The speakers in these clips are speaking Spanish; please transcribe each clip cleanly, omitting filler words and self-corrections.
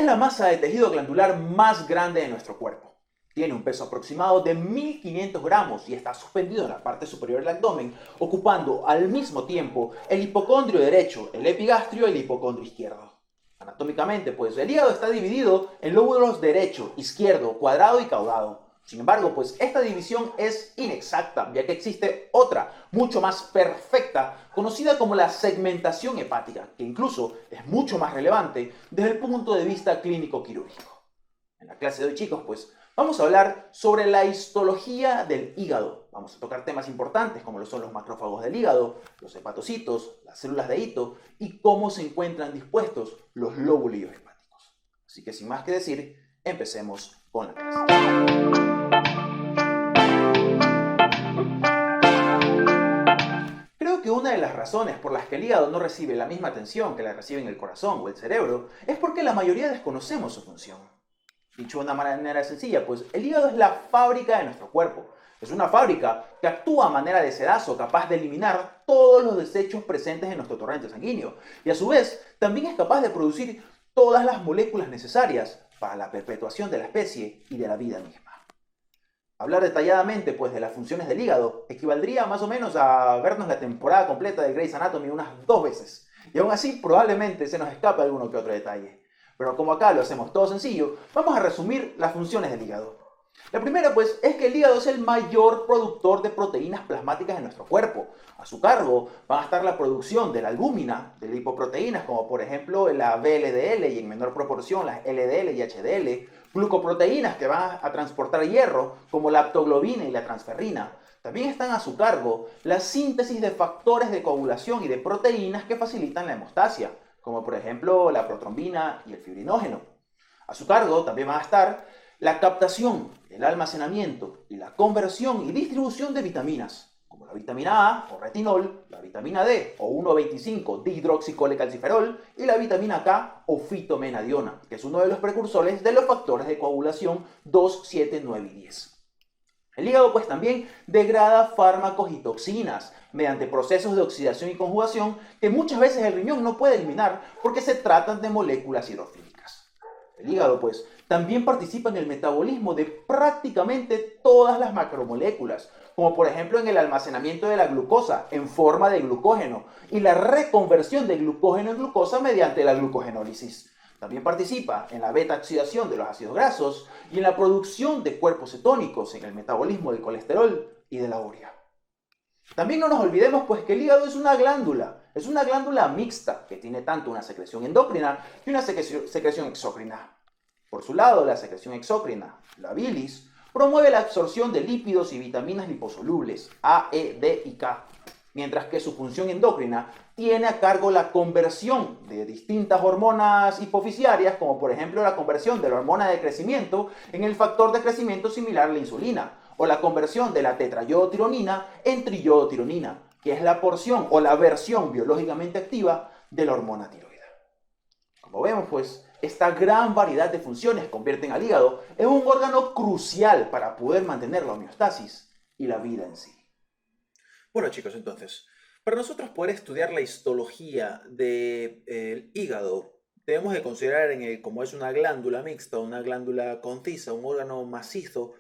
la masa de tejido glandular más grande de nuestro cuerpo. Tiene un peso aproximado de 1500 gramos y está suspendido en la parte superior del abdomen, ocupando al mismo tiempo el hipocondrio derecho, el epigastrio y el hipocondrio izquierdo. Anatómicamente, pues el hígado está dividido en lóbulos derecho, izquierdo, cuadrado y caudado. Sin embargo, pues esta división es inexacta, ya que existe otra, mucho más perfecta, conocida como la segmentación hepática, que incluso es mucho más relevante desde el punto de vista clínico-quirúrgico. En la clase de hoy, chicos, pues vamos a hablar sobre la histología del hígado. Vamos a tocar temas importantes como lo son los macrófagos del hígado, los hepatocitos, las células de hito y cómo se encuentran dispuestos los lóbulos hepáticos. Así que sin más que decir, empecemos con la clase. Creo que una de las razones por las que el hígado no recibe la misma atención que la reciben el corazón o el cerebro es porque la mayoría desconocemos su función. Dicho de una manera sencilla, pues el hígado es la fábrica de nuestro cuerpo. Es una fábrica que actúa a manera de sedazo, capaz de eliminar todos los desechos presentes en nuestro torrente sanguíneo. Y a su vez, también es capaz de producir todas las moléculas necesarias para la perpetuación de la especie y de la vida misma. Hablar detalladamente pues, de las funciones del hígado equivaldría más o menos a vernos la temporada completa de Grey's Anatomy unas 2 veces. Y aún así probablemente se nos escape alguno que otro detalle. Pero como acá lo hacemos todo sencillo, vamos a resumir las funciones del hígado. La primera pues es que el hígado es el mayor productor de proteínas plasmáticas en nuestro cuerpo. A su cargo va a estar la producción de la albúmina, de lipoproteínas como por ejemplo la VLDL y en menor proporción las LDL y HDL, glucoproteínas que van a transportar hierro como la aptoglobina y la transferrina. También están a su cargo la síntesis de factores de coagulación y de proteínas que facilitan la hemostasia, como por ejemplo la protrombina y el fibrinógeno. A su cargo también van a estar la captación, el almacenamiento y la conversión y distribución de vitaminas, como la vitamina A o retinol, la vitamina D o 1,25 dihidroxicolecalciferol y la vitamina K o fitomenadiona, que es uno de los precursores de los factores de coagulación 2, 7, 9 y 10. El hígado pues también degrada fármacos y toxinas mediante procesos de oxidación y conjugación que muchas veces el riñón no puede eliminar porque se tratan de moléculas hidrofílicas. El hígado pues también participa en el metabolismo de prácticamente todas las macromoléculas, como por ejemplo en el almacenamiento de la glucosa en forma de glucógeno y la reconversión de glucógeno en glucosa mediante la glucogenólisis. También participa en la beta-oxidación de los ácidos grasos y en la producción de cuerpos cetónicos, en el metabolismo del colesterol y de la urea. También no nos olvidemos pues que el hígado es una glándula mixta que tiene tanto una secreción endocrina y una secreción exócrina. Por su lado, la secreción exócrina, la bilis, promueve la absorción de lípidos y vitaminas liposolubles A, E, D y K, mientras que su función endocrina tiene a cargo la conversión de distintas hormonas hipofisiarias, como por ejemplo la conversión de la hormona de crecimiento en el factor de crecimiento similar a la insulina, o la conversión de la tetrayiodotironina en triyiodotironina, que es la porción o la versión biológicamente activa de la hormona tiroidea. Como vemos, pues, esta gran variedad de funciones convierten al hígado en un órgano crucial para poder mantener la homeostasis y la vida en sí. Bueno, chicos, entonces, para nosotros poder estudiar la histología del hígado, debemos de considerar como es una glándula mixta, una glándula concisa, un órgano macizo,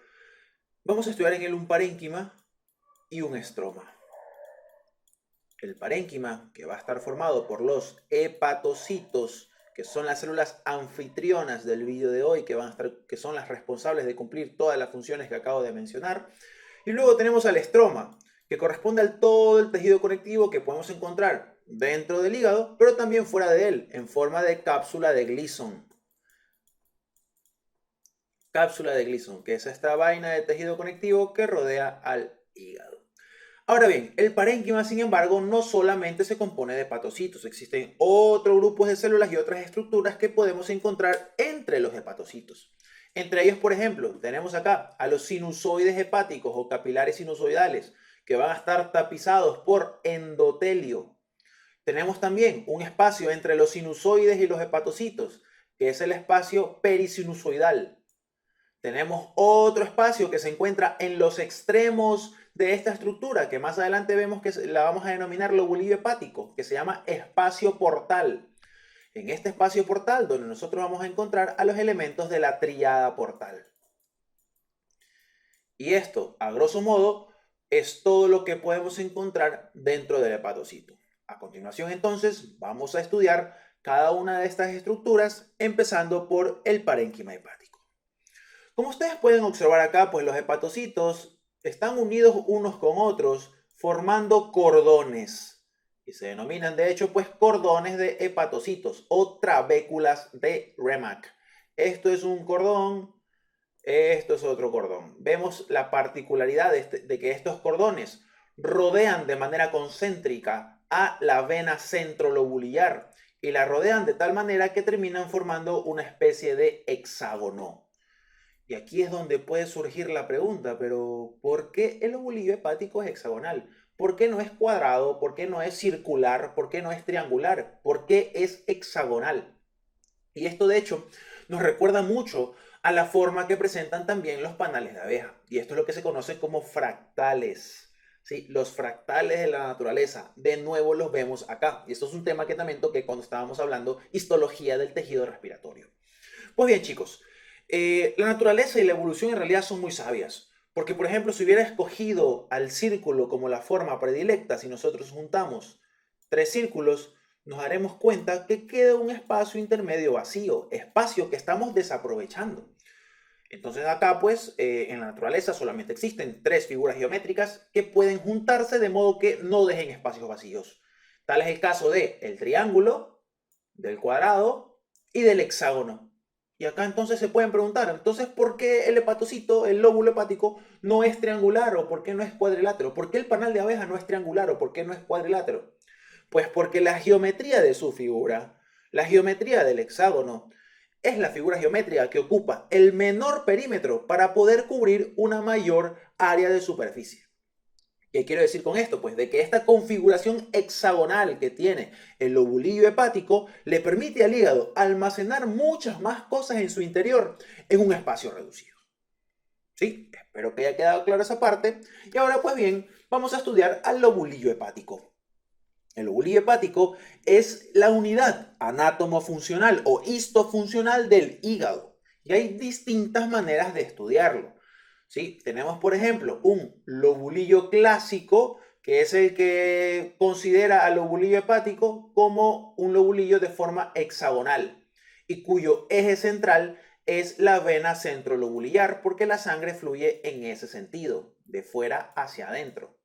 vamos a estudiar en él un parénquima y un estroma. El parénquima, que va a estar formado por los hepatocitos, que son las células anfitrionas del vídeo de hoy, que son las responsables de cumplir todas las funciones que acabo de mencionar. Y luego tenemos al estroma, que corresponde a todo el tejido conectivo que podemos encontrar dentro del hígado, pero también fuera de él, en forma de cápsula de Gleason. Cápsula de Gleason, que es esta vaina de tejido conectivo que rodea al hígado. Ahora bien, el parénquima, sin embargo, no solamente se compone de hepatocitos, existen otros grupos de células y otras estructuras que podemos encontrar entre los hepatocitos. Entre ellos, por ejemplo, tenemos acá a los sinusoides hepáticos o capilares sinusoidales, que van a estar tapizados por endotelio. Tenemos también un espacio entre los sinusoides y los hepatocitos, que es el espacio perisinusoidal. Tenemos otro espacio que se encuentra en los extremos de esta estructura, que más adelante vemos que la vamos a denominar lobulillo hepático, que se llama espacio portal. en este espacio portal donde nosotros vamos a encontrar a los elementos de la tríada portal. Y esto, a grosso modo, es todo lo que podemos encontrar dentro del hepatocito. A continuación, entonces, vamos a estudiar cada una de estas estructuras, empezando por el parénquima hepático. Como ustedes pueden observar acá, pues los hepatocitos están unidos unos con otros, formando cordones. Y se denominan, de hecho, pues cordones de hepatocitos o trabéculas de Remak. Esto es un cordón. Esto es otro cordón. Vemos la particularidad de que estos cordones rodean de manera concéntrica a la vena centrolobulillar y la rodean de tal manera que terminan formando una especie de hexágono. Y aquí es donde puede surgir la pregunta, pero ¿por qué el lobulillo hepático es hexagonal? ¿Por qué no es cuadrado? ¿Por qué no es circular? ¿Por qué no es triangular? ¿Por qué es hexagonal? Y esto, de hecho, nos recuerda mucho a la forma que presentan también los panales de abeja. Y esto es lo que se conoce como fractales. ¿Sí? Los fractales de la naturaleza, de nuevo los vemos acá. Y esto es un tema que también toqué cuando estábamos hablando histología del tejido respiratorio. Pues bien, chicos, la naturaleza y la evolución en realidad son muy sabias. Porque, por ejemplo, si hubiera escogido al círculo como la forma predilecta, si nosotros juntamos 3 círculos, nos daremos cuenta que queda un espacio intermedio vacío, espacio que estamos desaprovechando. Entonces acá pues en la naturaleza solamente existen 3 figuras geométricas que pueden juntarse de modo que no dejen espacios vacíos. Tal es el caso del triángulo, del cuadrado y del hexágono. Y acá entonces se pueden preguntar, entonces ¿por qué el hepatocito, el lóbulo hepático, no es triangular o por qué no es cuadrilátero? ¿Por qué el panal de abeja no es triangular o por qué no es cuadrilátero? Pues porque la geometría de su figura, la geometría del hexágono, es la figura geométrica que ocupa el menor perímetro para poder cubrir una mayor área de superficie. ¿Qué quiero decir con esto? Pues de que esta configuración hexagonal que tiene el lobulillo hepático le permite al hígado almacenar muchas más cosas en su interior en un espacio reducido. ¿Sí? Espero que haya quedado clara esa parte. Y ahora pues bien, vamos a estudiar al lobulillo hepático. El lobulillo hepático es la unidad anátomo-funcional o histofuncional del hígado. Y hay distintas maneras de estudiarlo. ¿Sí? Tenemos, por ejemplo, un lobulillo clásico, que es el que considera al lobulillo hepático como un lobulillo de forma hexagonal y cuyo eje central es la vena centrolobulillar, porque la sangre fluye en ese sentido, de fuera hacia adentro.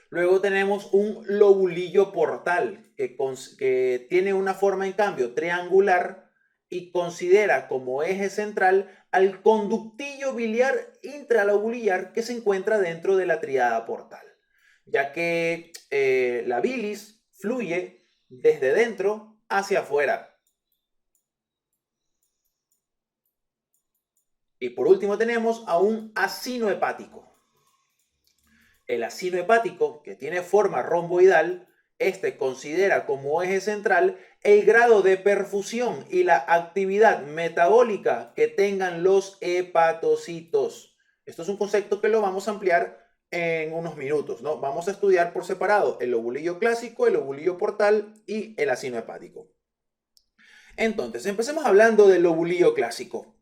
Luego tenemos un lobulillo portal que tiene una forma en cambio triangular y considera como eje central al conductillo biliar intralobulillar que se encuentra dentro de la tríada portal, ya que la bilis fluye desde dentro hacia afuera. Y por último tenemos a un acino hepático. El acino hepático, que tiene forma romboidal, este considera como eje central el grado de perfusión y la actividad metabólica que tengan los hepatocitos. Esto es un concepto que lo vamos a ampliar en unos minutos, ¿no? Vamos a estudiar por separado el lobulillo clásico, el lobulillo portal y el acino hepático. Entonces, empecemos hablando del lobulillo clásico.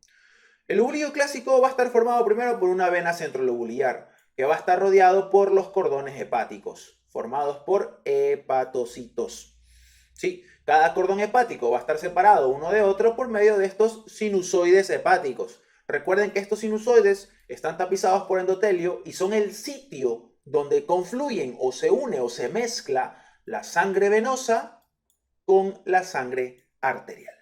El lobulillo clásico va a estar formado primero por una vena centrolobulillar, que va a estar rodeado por los cordones hepáticos, formados por hepatocitos. ¿Sí? Cada cordón hepático va a estar separado uno de otro por medio de estos sinusoides hepáticos. Recuerden que estos sinusoides están tapizados por endotelio y son el sitio donde confluyen o se une o se mezcla la sangre venosa con la sangre arterial.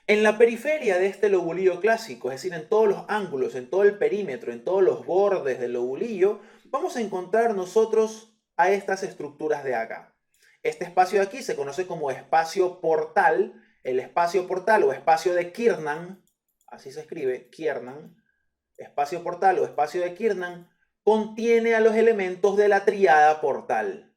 En la periferia de este lobulillo clásico, es decir, en todos los ángulos, en todo el perímetro, en todos los bordes del lobulillo, vamos a encontrar nosotros a estas estructuras de acá. Este espacio de aquí se conoce como espacio portal. El espacio portal o espacio de Kiernan, así se escribe, Kiernan, espacio portal o espacio de Kiernan, contiene a los elementos de la tríada portal.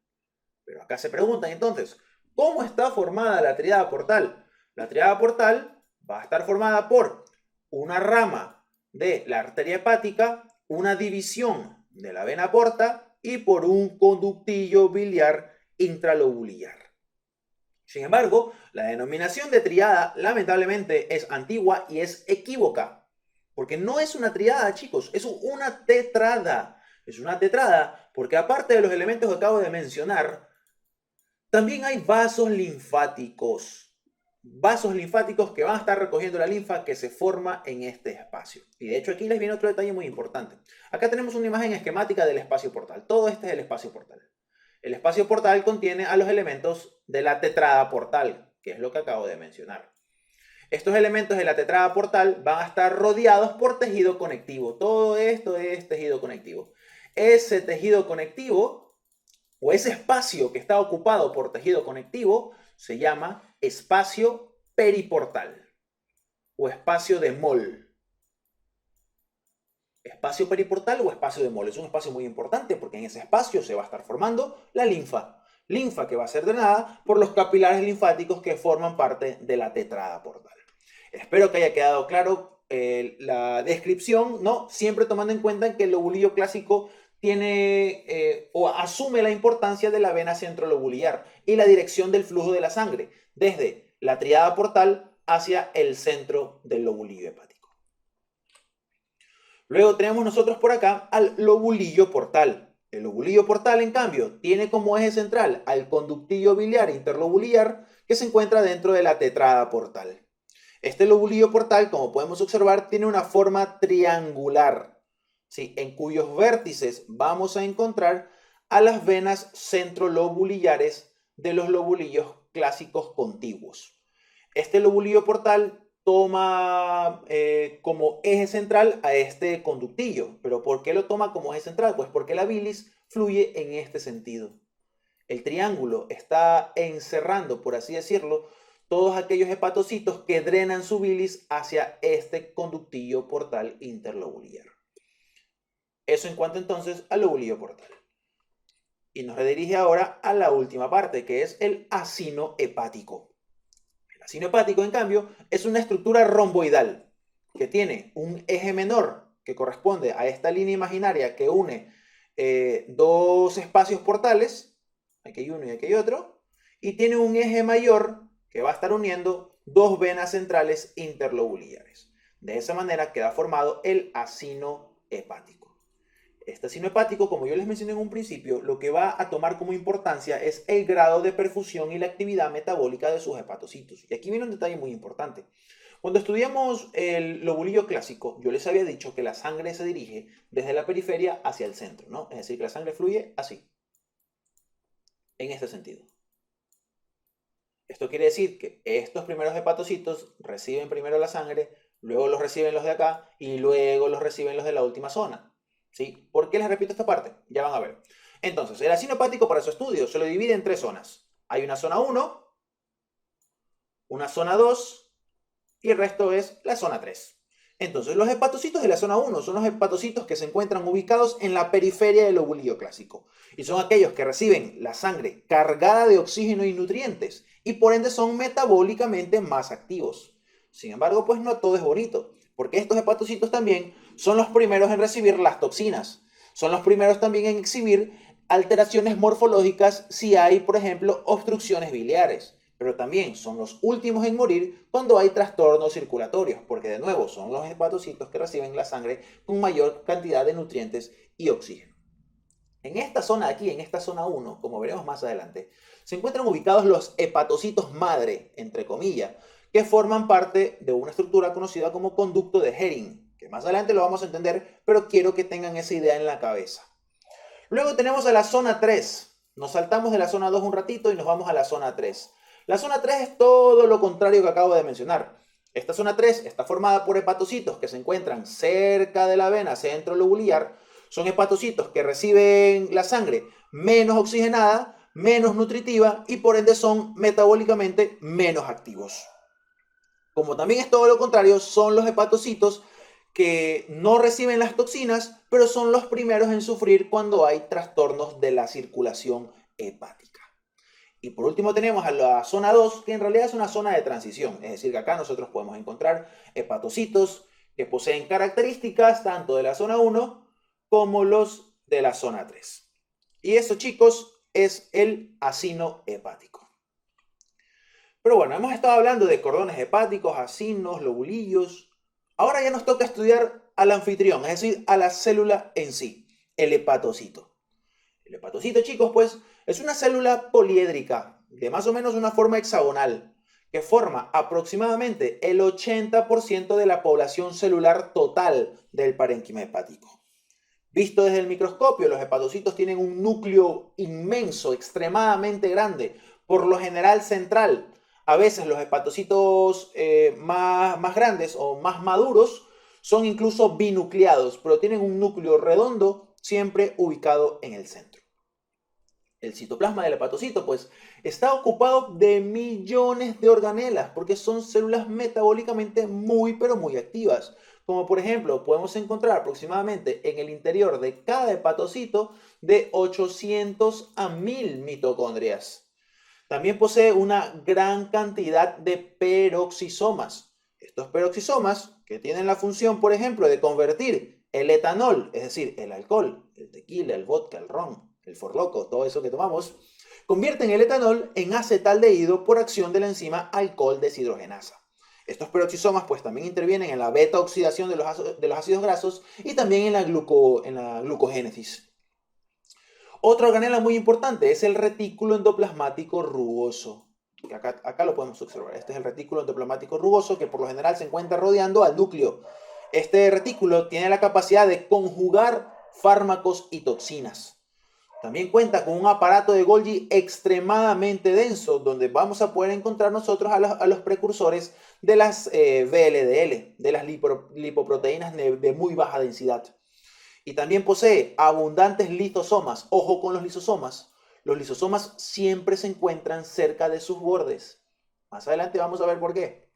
Pero acá se preguntan entonces, ¿cómo está formada la tríada portal? La tríada portal va a estar formada por una rama de la arteria hepática, una división de la vena porta y por un conductillo biliar intralobulillar. Sin embargo, la denominación de triada lamentablemente es antigua y es equívoca, porque no es una triada, chicos, es una tetrada. Es una tetrada porque aparte de los elementos que acabo de mencionar, también hay vasos linfáticos. Vasos linfáticos que van a estar recogiendo la linfa que se forma en este espacio. Y de hecho aquí les viene otro detalle muy importante. Acá tenemos una imagen esquemática del espacio portal. Todo este es el espacio portal. El espacio portal contiene a los elementos de la tetrada portal, que es lo que acabo de mencionar. Estos elementos de la tetrada portal van a estar rodeados por tejido conectivo. Todo esto es tejido conectivo. Ese tejido conectivo o ese espacio que está ocupado por tejido conectivo se llama espacio periportal o espacio de Moll. Espacio periportal o espacio de Moll es un espacio muy importante porque en ese espacio se va a estar formando la linfa. Linfa que va a ser drenada por los capilares linfáticos que forman parte de la tetrada portal. Espero que haya quedado claro la descripción, ¿no? Siempre tomando en cuenta que el lobulillo clásico tiene o asume la importancia de la vena centrolobular y la dirección del flujo de la sangre desde la triada portal hacia el centro del lobulillo hepático. Luego tenemos nosotros por acá al lobulillo portal. El lobulillo portal, en cambio, tiene como eje central al conductillo biliar interlobular que se encuentra dentro de la tetrada portal. Este lobulillo portal, como podemos observar, tiene una forma triangular, ¿sí? En cuyos vértices vamos a encontrar a las venas centrolobuliares de los lobulillos clásicos contiguos. Este lobulillo portal toma como eje central a este conductillo. ¿Pero por qué lo toma como eje central? Pues porque la bilis fluye en este sentido. El triángulo está encerrando, por así decirlo, todos aquellos hepatocitos que drenan su bilis hacia este conductillo portal interlobular. Eso en cuanto entonces al lobulillo portal. Y nos redirige ahora a la última parte, que es el acino hepático. El acino hepático, en cambio, es una estructura romboidal que tiene un eje menor que corresponde a esta línea imaginaria que une dos espacios portales, aquí hay uno y aquí hay otro, y tiene un eje mayor que va a estar uniendo dos venas centrales interlobulares. De esa manera queda formado el acino hepático. Este acino hepático, como yo les mencioné en un principio, lo que va a tomar como importancia es el grado de perfusión y la actividad metabólica de sus hepatocitos. Y aquí viene un detalle muy importante. Cuando estudiamos el lobulillo clásico, yo les había dicho que la sangre se dirige desde la periferia hacia el centro, ¿no? Es decir, que la sangre fluye así, en este sentido. Esto quiere decir que estos primeros hepatocitos reciben primero la sangre, luego los reciben los de acá y luego los reciben los de la última zona. ¿Sí? ¿Por qué les repito esta parte? Ya van a ver. Entonces, el acino hepático para su estudio se lo divide en tres zonas. Hay una zona 1, una zona 2 y el resto es la zona 3. Entonces, los hepatocitos de la zona 1 son los hepatocitos que se encuentran ubicados en la periferia del lobulillo clásico y son aquellos que reciben la sangre cargada de oxígeno y nutrientes y por ende son metabólicamente más activos. Sin embargo, pues no todo es bonito, porque estos hepatocitos también son los primeros en recibir las toxinas, son los primeros también en exhibir alteraciones morfológicas si hay, por ejemplo, obstrucciones biliares. Pero también son los últimos en morir cuando hay trastornos circulatorios, porque de nuevo son los hepatocitos que reciben la sangre con mayor cantidad de nutrientes y oxígeno. En esta zona de aquí, en esta zona 1, como veremos más adelante, se encuentran ubicados los hepatocitos madre, entre comillas, que forman parte de una estructura conocida como conducto de Hering, que más adelante lo vamos a entender, pero quiero que tengan esa idea en la cabeza. Luego tenemos a la zona 3. Nos saltamos de la zona 2 un ratito y nos vamos a la zona 3. La zona 3 es todo lo contrario que acabo de mencionar. Esta zona 3 está formada por hepatocitos que se encuentran cerca de la vena centrolobular. Son hepatocitos que reciben la sangre menos oxigenada, menos nutritiva y por ende son metabólicamente menos activos. Como también es todo lo contrario, son los hepatocitos que no reciben las toxinas, pero son los primeros en sufrir cuando hay trastornos de la circulación hepática. Y por último tenemos a la zona 2, que en realidad es una zona de transición. Es decir, que acá nosotros podemos encontrar hepatocitos que poseen características tanto de la zona 1 como los de la zona 3. Y eso, chicos, es el acino hepático. Pero bueno, hemos estado hablando de cordones hepáticos, acinos, lobulillos. Ahora ya nos toca estudiar al anfitrión, es decir, a la célula en sí, el hepatocito. El hepatocito, chicos, pues es una célula poliédrica de más o menos una forma hexagonal que forma aproximadamente el 80% de la población celular total del parénquima hepático. Visto desde el microscopio, los hepatocitos tienen un núcleo inmenso, extremadamente grande, por lo general central. A veces los hepatocitos más grandes o más maduros son incluso binucleados, pero tienen un núcleo redondo siempre ubicado en el centro. El citoplasma del hepatocito, pues, está ocupado de millones de organelas, porque son células metabólicamente muy, pero muy activas. Como por ejemplo, podemos encontrar aproximadamente en el interior de cada hepatocito de 800 a 1000 mitocondrias. También posee una gran cantidad de peroxisomas. Estos peroxisomas, que tienen la función, por ejemplo, de convertir el etanol, es decir, el alcohol, el tequila, el vodka, el ron, el forloco, todo eso que tomamos, convierten el etanol en acetaldehído por acción de la enzima alcohol deshidrogenasa. Estos peroxisomas pues también intervienen en la beta oxidación de los ácidos grasos y también en la glucogénesis. Otra organela muy importante es el retículo endoplasmático rugoso. Acá lo podemos observar. Este es el retículo endoplasmático rugoso que por lo general se encuentra rodeando al núcleo. Este retículo tiene la capacidad de conjugar fármacos y toxinas. También cuenta con un aparato de Golgi extremadamente denso, donde vamos a poder encontrar nosotros a los precursores de las VLDL, de las lipoproteínas de muy baja densidad. Y también posee abundantes lisosomas. Ojo con los lisosomas. Los lisosomas siempre se encuentran cerca de sus bordes. Más adelante vamos a ver por qué.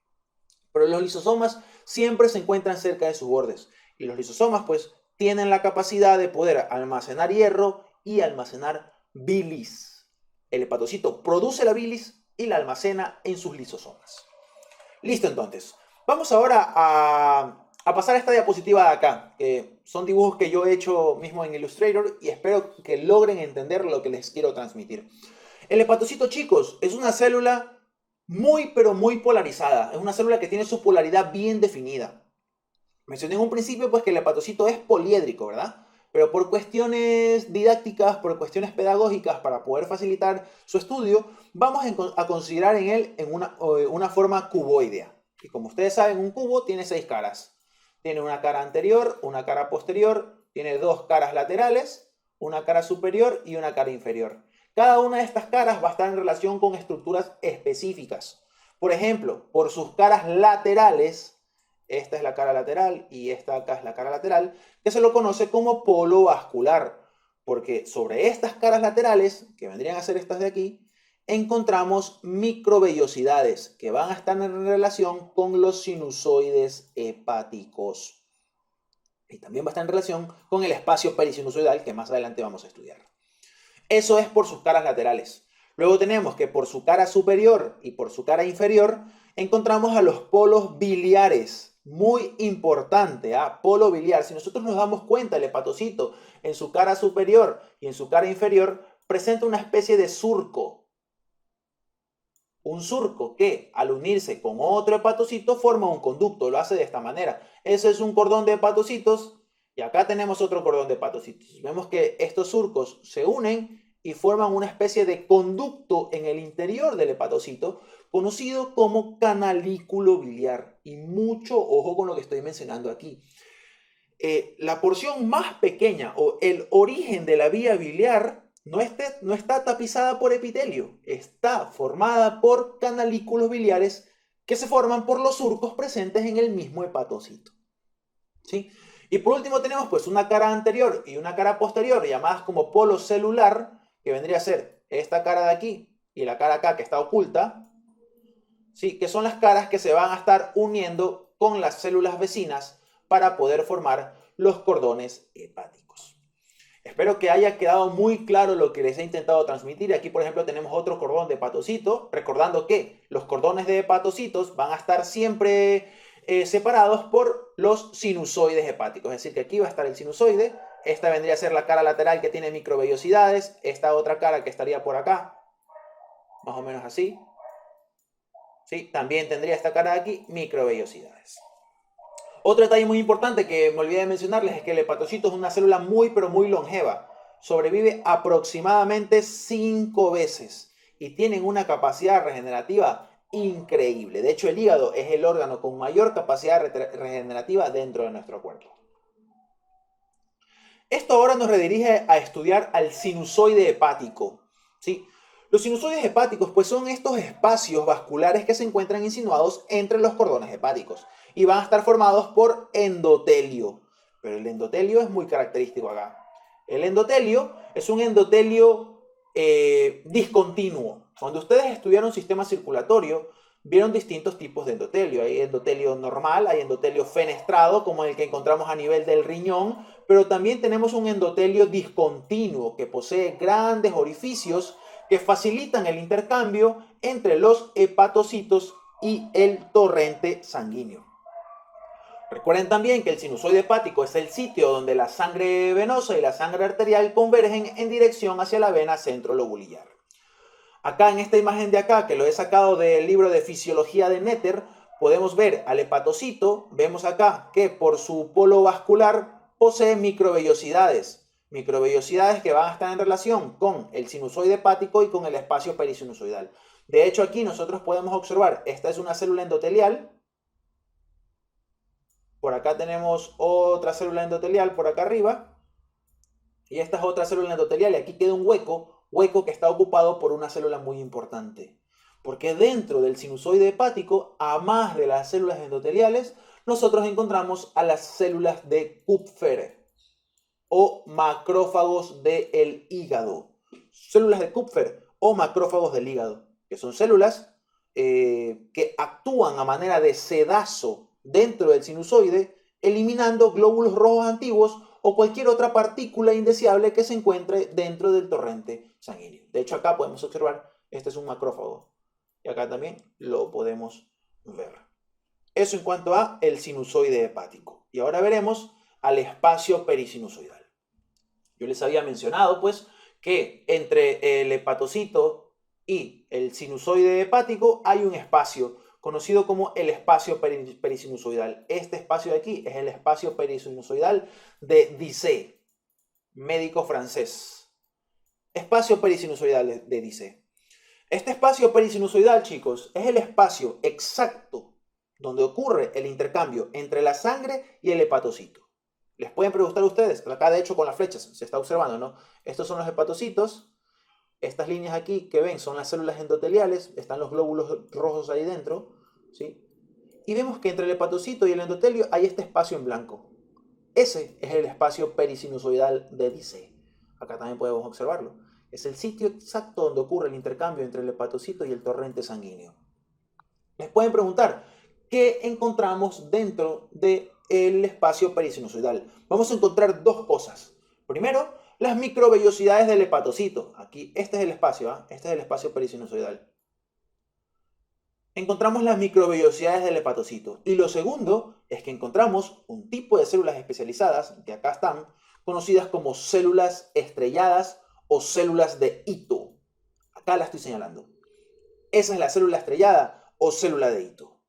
Pero los lisosomas siempre se encuentran cerca de sus bordes. Y los lisosomas pues tienen la capacidad de poder almacenar hierro y almacenar bilis. El hepatocito produce la bilis y la almacena en sus lisosomas. Listo entonces. Vamos ahora a pasar a esta diapositiva de acá, que son dibujos que yo he hecho mismo en Illustrator y espero que logren entender lo que les quiero transmitir. El hepatocito, chicos, es una célula muy pero muy polarizada. Es una célula que tiene su polaridad bien definida. Mencioné en un principio pues que el hepatocito es poliédrico, ¿verdad? Pero por cuestiones didácticas, por cuestiones pedagógicas, para poder facilitar su estudio, vamos a considerar en él en una forma cuboidea. Y como ustedes saben, un cubo tiene 6 caras. Tiene una cara anterior, una cara posterior, tiene 2 caras laterales, una cara superior y una cara inferior. Cada una de estas caras va a estar en relación con estructuras específicas. Por ejemplo, por sus caras laterales, esta es la cara lateral y esta acá es la cara lateral, que se lo conoce como polo vascular, porque sobre estas caras laterales, que vendrían a ser estas de aquí, encontramos microvellosidades que van a estar en relación con los sinusoides hepáticos. Y también va a estar en relación con el espacio perisinusoidal que más adelante vamos a estudiar. Eso es por sus caras laterales. Luego tenemos que por su cara superior y por su cara inferior encontramos a los polos biliares. Muy importante, polo biliar. Si nosotros nos damos cuenta, el hepatocito en su cara superior y en su cara inferior presenta una especie de surco. Un surco que al unirse con otro hepatocito forma un conducto. Lo hace de esta manera. Ese es un cordón de hepatocitos y acá tenemos otro cordón de hepatocitos. Vemos que estos surcos se unen y forman una especie de conducto en el interior del hepatocito conocido como canalículo biliar. Y mucho ojo con lo que estoy mencionando aquí. La porción más pequeña o el origen de la vía biliar no está tapizada por epitelio, está formada por canalículos biliares que se forman por los surcos presentes en el mismo hepatocito. ¿Sí? Y por último tenemos pues una cara anterior y una cara posterior llamadas como polo celular, que vendría a ser esta cara de aquí y la cara acá que está oculta, ¿sí? Que son las caras que se van a estar uniendo con las células vecinas para poder formar los cordones hepáticos. Espero que haya quedado muy claro lo que les he intentado transmitir. Aquí, por ejemplo, tenemos otro cordón de hepatocito, recordando que los cordones de hepatocitos van a estar siempre separados por los sinusoides hepáticos. Es decir, que aquí va a estar el sinusoide, esta vendría a ser la cara lateral que tiene microvellosidades, esta otra cara que estaría por acá, más o menos así. ¿Sí? También tendría esta cara de aquí, microvellosidades. Otro detalle muy importante que me olvidé de mencionarles es que el hepatocito es una célula muy pero muy longeva. Sobrevive aproximadamente 5 veces y tienen una capacidad regenerativa increíble. De hecho, el hígado es el órgano con mayor capacidad regenerativa dentro de nuestro cuerpo. Esto ahora nos redirige a estudiar al sinusoide hepático. ¿Sí? Los sinusoides hepáticos pues son estos espacios vasculares que se encuentran insinuados entre los cordones hepáticos y van a estar formados por endotelio. Pero el endotelio es muy característico acá. El endotelio es un endotelio discontinuo. Cuando ustedes estudiaron sistema circulatorio, vieron distintos tipos de endotelio. Hay endotelio normal, hay endotelio fenestrado, como el que encontramos a nivel del riñón, pero también tenemos un endotelio discontinuo que posee grandes orificios que facilitan el intercambio entre los hepatocitos y el torrente sanguíneo. Recuerden también que el sinusoide hepático es el sitio donde la sangre venosa y la sangre arterial convergen en dirección hacia la vena centrolobulillar. Acá en esta imagen de acá, que lo he sacado del libro de fisiología de Netter, podemos ver al hepatocito. Vemos acá que por su polo vascular posee microvellosidades. Microvellosidades que van a estar en relación con el sinusoide hepático y con el espacio perisinusoidal. De hecho, aquí nosotros podemos observar, esta es una célula endotelial. Por acá tenemos otra célula endotelial por acá arriba. Y esta es otra célula endotelial y aquí queda un hueco que está ocupado por una célula muy importante. Porque dentro del sinusoide hepático, a más de las células endoteliales, nosotros encontramos a las células de Kupffer o macrófagos del hígado. Células de Kupffer o macrófagos del hígado, que son células que actúan a manera de sedazo dentro del sinusoide, eliminando glóbulos rojos antiguos o cualquier otra partícula indeseable que se encuentre dentro del torrente sanguíneo. De hecho, acá podemos observar, este es un macrófago. Y acá también lo podemos ver. Eso en cuanto a el sinusoide hepático. Y ahora veremos al espacio perisinusoidal. Yo les había mencionado, pues, que entre el hepatocito y el sinusoide hepático hay un espacio conocido como el espacio perisinusoidal. Este espacio de aquí es el espacio perisinusoidal de Dissé, médico francés. Espacio perisinusoidal de Dissé. Este espacio perisinusoidal, chicos, es el espacio exacto donde ocurre el intercambio entre la sangre y el hepatocito. Les pueden preguntar a ustedes, acá de hecho con las flechas se está observando, ¿no? Estos son los hepatocitos. Estas líneas aquí que ven son las células endoteliales, están los glóbulos rojos ahí dentro, ¿sí? Y vemos que entre el hepatocito y el endotelio hay este espacio en blanco. Ese es el espacio perisinusoidal de Dissé. Acá también podemos observarlo. Es el sitio exacto donde ocurre el intercambio entre el hepatocito y el torrente sanguíneo. Les pueden preguntar, ¿qué encontramos dentro del espacio perisinusoidal? Vamos a encontrar dos cosas. Primero, las microvellosidades del hepatocito. Aquí, este es el espacio, ¿eh? Este es el espacio perisinusoidal. Encontramos las microvellosidades del hepatocito. Y lo segundo es que encontramos un tipo de células especializadas, que acá están, conocidas como células estrelladas o células de Ito. Acá la estoy señalando. Esa es la célula estrellada o célula de Ito.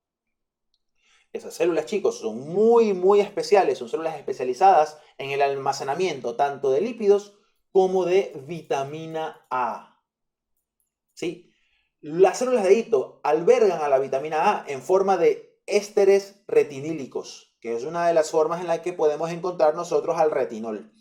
Esas células, chicos, son muy especiales, son células especializadas en el almacenamiento tanto de lípidos como de vitamina A. ¿Sí? Las células de Ito albergan a la vitamina A en forma de ésteres retinílicos, que es una de las formas en la que podemos encontrar nosotros al retinol.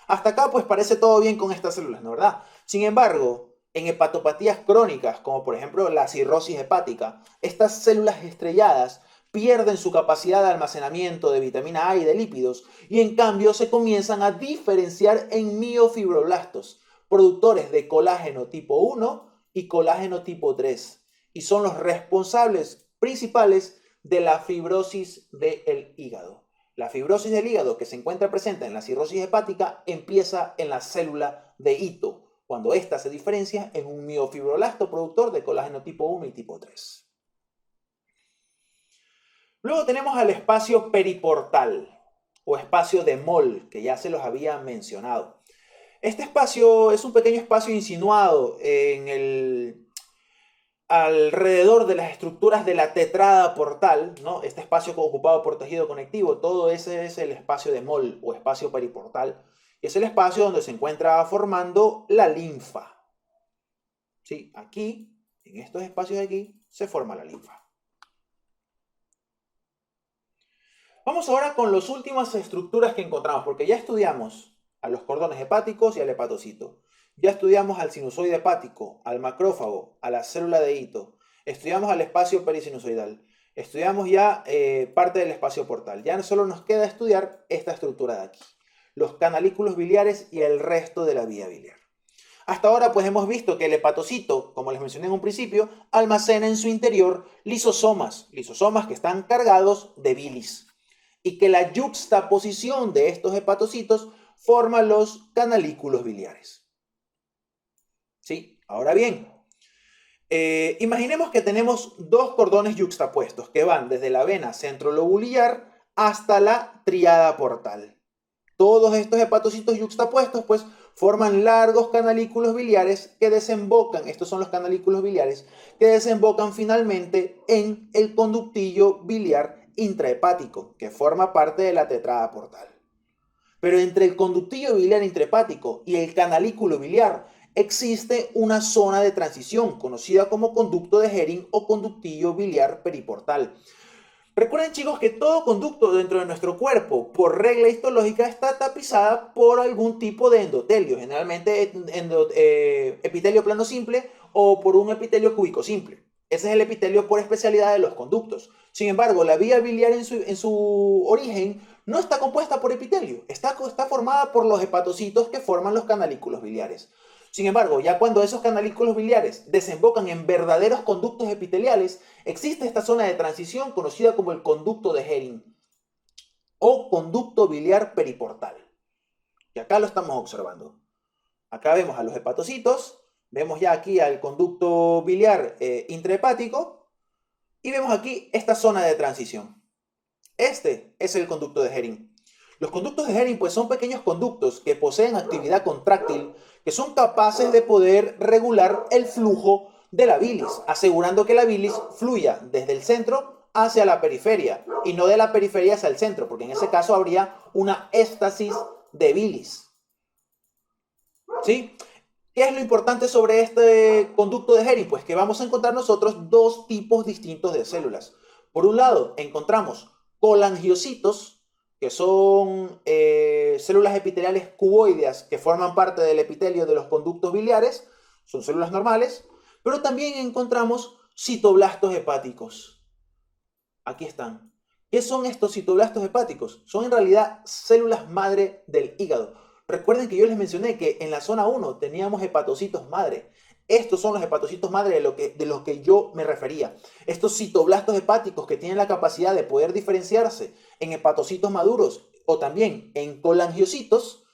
Hasta acá pues parece todo bien con estas células, ¿no verdad? Sin embargo, en hepatopatías crónicas, como por ejemplo la cirrosis hepática, estas células estrelladas pierden su capacidad de almacenamiento de vitamina A y de lípidos y en cambio se comienzan a diferenciar en miofibroblastos, productores de colágeno tipo 1 y colágeno tipo 3, y son los responsables principales de la fibrosis del hígado. La fibrosis del hígado que se encuentra presente en la cirrosis hepática empieza en la célula de Ito, cuando ésta se diferencia en un miofibroblasto productor de colágeno tipo 1 y tipo 3. Luego tenemos al espacio periportal o espacio de Moll, que ya se los había mencionado. Este espacio es un pequeño espacio insinuado alrededor de las estructuras de la tetrada portal, ¿no? Este espacio ocupado por tejido conectivo, todo ese es el espacio de Moll o espacio periportal. Es el espacio donde se encuentra formando la linfa. ¿Sí? Aquí, en estos espacios de aquí, se forma la linfa. Vamos ahora con las últimas estructuras que encontramos, porque ya estudiamos a los cordones hepáticos y al hepatocito. Ya estudiamos al sinusoide hepático, al macrófago, a la célula de hito. Estudiamos al espacio perisinusoidal. Estudiamos ya parte del espacio portal. Ya solo nos queda estudiar esta estructura de aquí. Los canalículos biliares y el resto de la vía biliar. Hasta ahora pues hemos visto que el hepatocito, como les mencioné en un principio, almacena en su interior lisosomas que están cargados de bilis. Y que la yuxtaposición de estos hepatocitos forma los canalículos biliares. ¿Sí? Ahora bien, imaginemos que tenemos dos cordones yuxtapuestos que van desde la vena centrolobular hasta la tríada portal. Todos estos hepatocitos yuxtapuestos pues forman largos canalículos biliares que desembocan, estos son los canalículos biliares, que desembocan finalmente en el conductillo biliar intrahepático, que forma parte de la tetrada portal. Pero entre el conductillo biliar intrahepático y el canalículo biliar existe una zona de transición conocida como conducto de Hering o conductillo biliar periportal. Recuerden, chicos, que todo conducto dentro de nuestro cuerpo, por regla histológica, está tapizada por algún tipo de endotelio, generalmente epitelio plano simple o por un epitelio cúbico simple. Ese es el epitelio por especialidad de los conductos. Sin embargo, la vía biliar en su origen no está compuesta por epitelio, está formada por los hepatocitos que forman los canalículos biliares. Sin embargo, ya cuando esos canalículos biliares desembocan en verdaderos conductos epiteliales, existe esta zona de transición conocida como el conducto de Hering o conducto biliar periportal. Y acá lo estamos observando. Acá vemos a los hepatocitos, vemos ya aquí al conducto biliar intrahepático y vemos aquí esta zona de transición. Este es el conducto de Hering. Los conductos de Hering pues son pequeños conductos que poseen actividad contráctil que son capaces de poder regular el flujo de la bilis, asegurando que la bilis fluya desde el centro hacia la periferia y no de la periferia hacia el centro, porque en ese caso habría una éstasis de bilis. ¿Sí? ¿Qué es lo importante sobre este conducto de Hering? Pues que vamos a encontrar nosotros dos tipos distintos de células. Por un lado, encontramos colangiocitos, que son células epiteliales cuboideas que forman parte del epitelio de los conductos biliares, son células normales, pero también encontramos citoblastos hepáticos. Aquí están. ¿Qué son estos citoblastos hepáticos? Son en realidad células madre del hígado. Recuerden que yo les mencioné que en la zona 1 teníamos hepatocitos madre. Estos son los hepatocitos madre de los que yo me refería. Estos citoblastos hepáticos que tienen la capacidad de poder diferenciarse en hepatocitos maduros o también en colangiocitos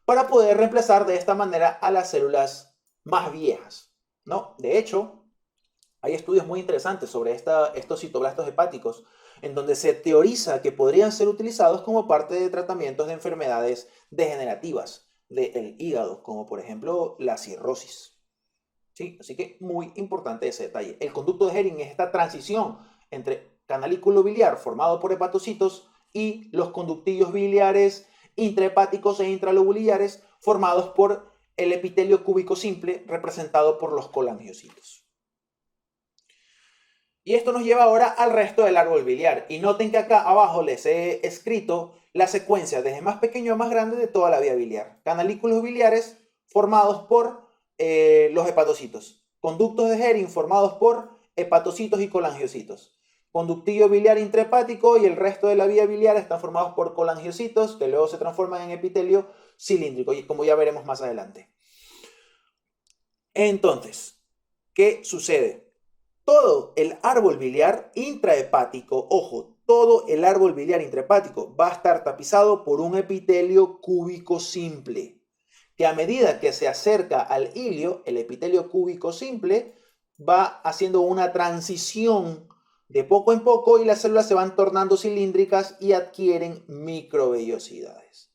para poder reemplazar de esta manera a las células más viejas, ¿no? De hecho, hay estudios muy interesantes sobre estos citoblastos hepáticos en donde se teoriza que podrían ser utilizados como parte de tratamientos de enfermedades degenerativas del hígado, como por ejemplo la cirrosis. ¿Sí? Así que muy importante ese detalle. El conducto de Hering es esta transición entre canalículo biliar formado por hepatocitos y los conductillos biliares intrahepáticos e intralobulares formados por el epitelio cúbico simple representado por los colangiocitos. Y esto nos lleva ahora al resto del árbol biliar. Y noten que acá abajo les he escrito la secuencia desde más pequeño a más grande de toda la vía biliar. Canalículos biliares formados por los hepatocitos. Conductos de Hering formados por hepatocitos y colangiocitos. Conductillo biliar intrahepático y el resto de la vía biliar están formados por colangiocitos que luego se transforman en epitelio cilíndrico, y como ya veremos más adelante. Entonces, ¿qué sucede? Todo el árbol biliar intrahepático, ojo, todo el árbol biliar intrahepático va a estar tapizado por un epitelio cúbico simple, que a medida que se acerca al hilio, el epitelio cúbico simple va haciendo una transición de poco en poco y las células se van tornando cilíndricas y adquieren microvellosidades.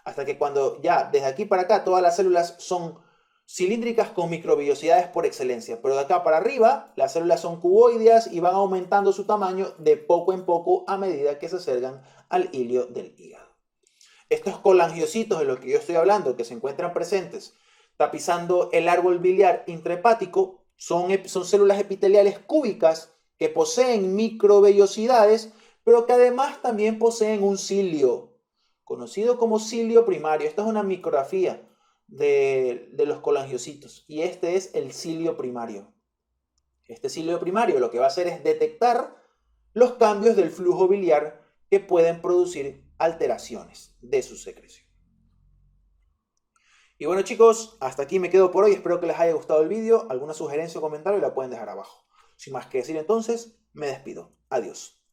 Hasta que cuando ya desde aquí para acá todas las células son cilíndricas con microvellosidades por excelencia, pero de acá para arriba las células son cuboideas y van aumentando su tamaño de poco en poco a medida que se acercan al hilio del hígado. Estos colangiocitos de los que yo estoy hablando, que se encuentran presentes tapizando el árbol biliar intrahepático, son células epiteliales cúbicas que poseen microvellosidades, pero que además también poseen un cilio, conocido como cilio primario. Esta es una micrografía de los colangiocitos y este es el cilio primario. Este cilio primario lo que va a hacer es detectar los cambios del flujo biliar que pueden producir alteraciones de su secreción. Y bueno chicos, hasta aquí me quedo por hoy. Espero que les haya gustado el vídeo. Alguna sugerencia o comentario la pueden dejar abajo. Sin más que decir entonces, me despido. Adiós.